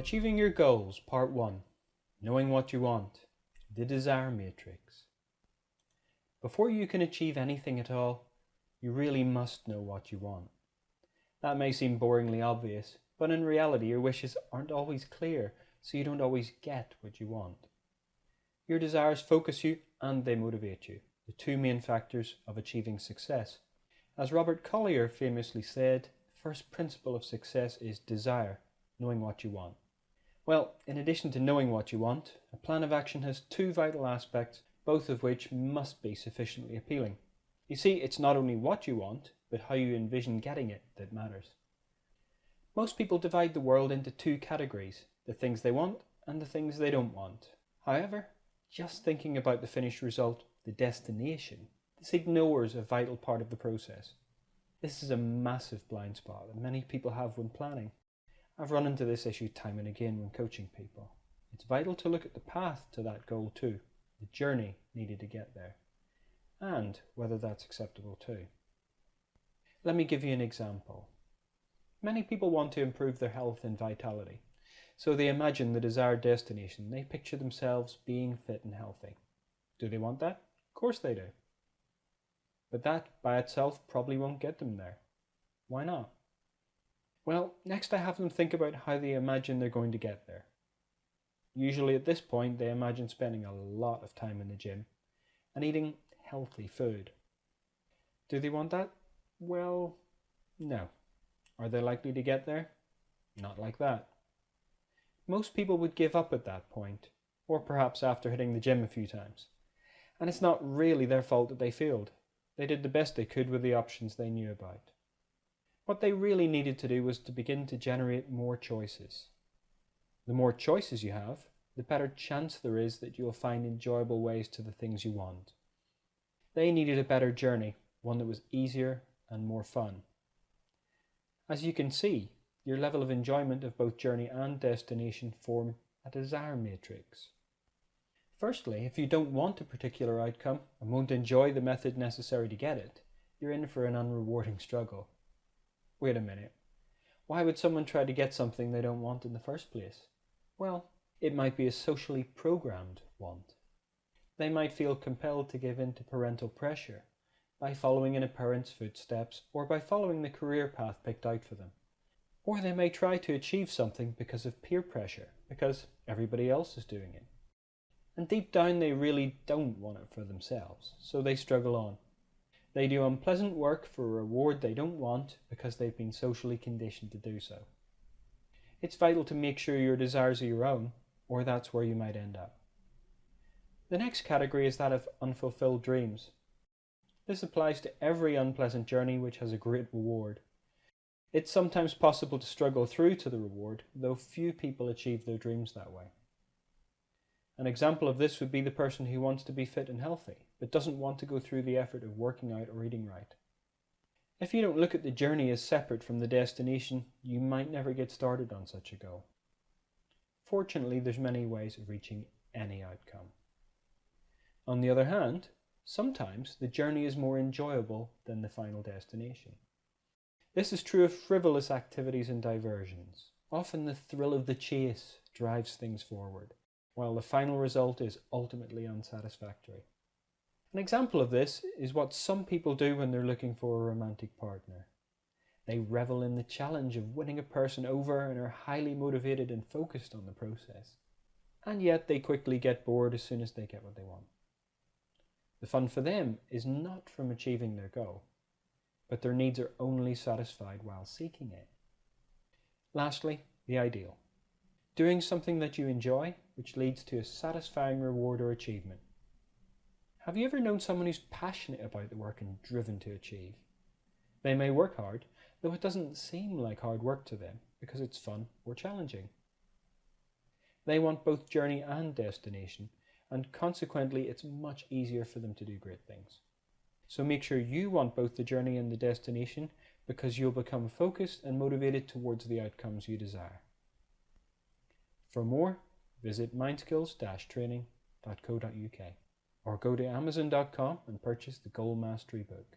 Achieving Your Goals, Part 1. Knowing What You Want. The Desire Matrix. Before you can achieve anything at all, you really must know what you want. That may seem boringly obvious, but in reality your wishes aren't always clear, so you don't always get what you want. Your desires focus you and they motivate you, the two main factors of achieving success. As Robert Collier famously said, the first principle of success is desire, knowing what you want. Well, in addition to knowing what you want, a plan of action has two vital aspects, both of which must be sufficiently appealing. You see, it's not only what you want, but how you envision getting it that matters. Most people divide the world into two categories, the things they want and the things they don't want. However, just thinking about the finished result, the destination, this ignores a vital part of the process. This is a massive blind spot that many people have when planning. I've run into this issue time and again when coaching people. It's vital to look at the path to that goal too, the journey needed to get there, and whether that's acceptable too. Let me give you an example. Many people want to improve their health and vitality, so they imagine the desired destination. They picture themselves being fit and healthy. Do they want that? Of course they do. But that by itself probably won't get them there. Why not? Well, next I have them think about how they imagine they're going to get there. Usually at this point they imagine spending a lot of time in the gym and eating healthy food. Do they want that? Well, no. Are they likely to get there? Not like that. Most people would give up at that point, or perhaps after hitting the gym a few times. And it's not really their fault that they failed. They did the best they could with the options they knew about. What they really needed to do was to begin to generate more choices. The more choices you have, the better chance there is that you'll find enjoyable ways to the things you want. They needed a better journey, one that was easier and more fun. As you can see, your level of enjoyment of both journey and destination form a desire matrix. Firstly, if you don't want a particular outcome and won't enjoy the method necessary to get it, you're in for an unrewarding struggle. Wait a minute. Why would someone try to get something they don't want in the first place? Well, it might be a socially programmed want. They might feel compelled to give in to parental pressure by following in a parent's footsteps or by following the career path picked out for them. Or they may try to achieve something because of peer pressure, because everybody else is doing it. And deep down they really don't want it for themselves, so they struggle on. They do unpleasant work for a reward they don't want because they've been socially conditioned to do so. It's vital to make sure your desires are your own, or that's where you might end up. The next category is that of unfulfilled dreams. This applies to every unpleasant journey which has a great reward. It's sometimes possible to struggle through to the reward, though few people achieve their dreams that way. An example of this would be the person who wants to be fit and healthy, but doesn't want to go through the effort of working out or eating right. If you don't look at the journey as separate from the destination, you might never get started on such a goal. Fortunately, there's many ways of reaching any outcome. On the other hand, sometimes the journey is more enjoyable than the final destination. This is true of frivolous activities and diversions. Often the thrill of the chase drives things forward, while the final result is ultimately unsatisfactory. An example of this is what some people do when they're looking for a romantic partner. They revel in the challenge of winning a person over and are highly motivated and focused on the process. And yet they quickly get bored as soon as they get what they want. The fun for them is not from achieving their goal, but their needs are only satisfied while seeking it. Lastly, the ideal. Doing something that you enjoy, which leads to a satisfying reward or achievement. Have you ever known someone who's passionate about the work and driven to achieve? They may work hard, though it doesn't seem like hard work to them because it's fun or challenging. They want both journey and destination, and consequently it's much easier for them to do great things. So make sure you want both the journey and the destination, because you'll become focused and motivated towards the outcomes you desire. For more, visit mindskills-training.co.uk or go to amazon.com and purchase the Goal Mastery book.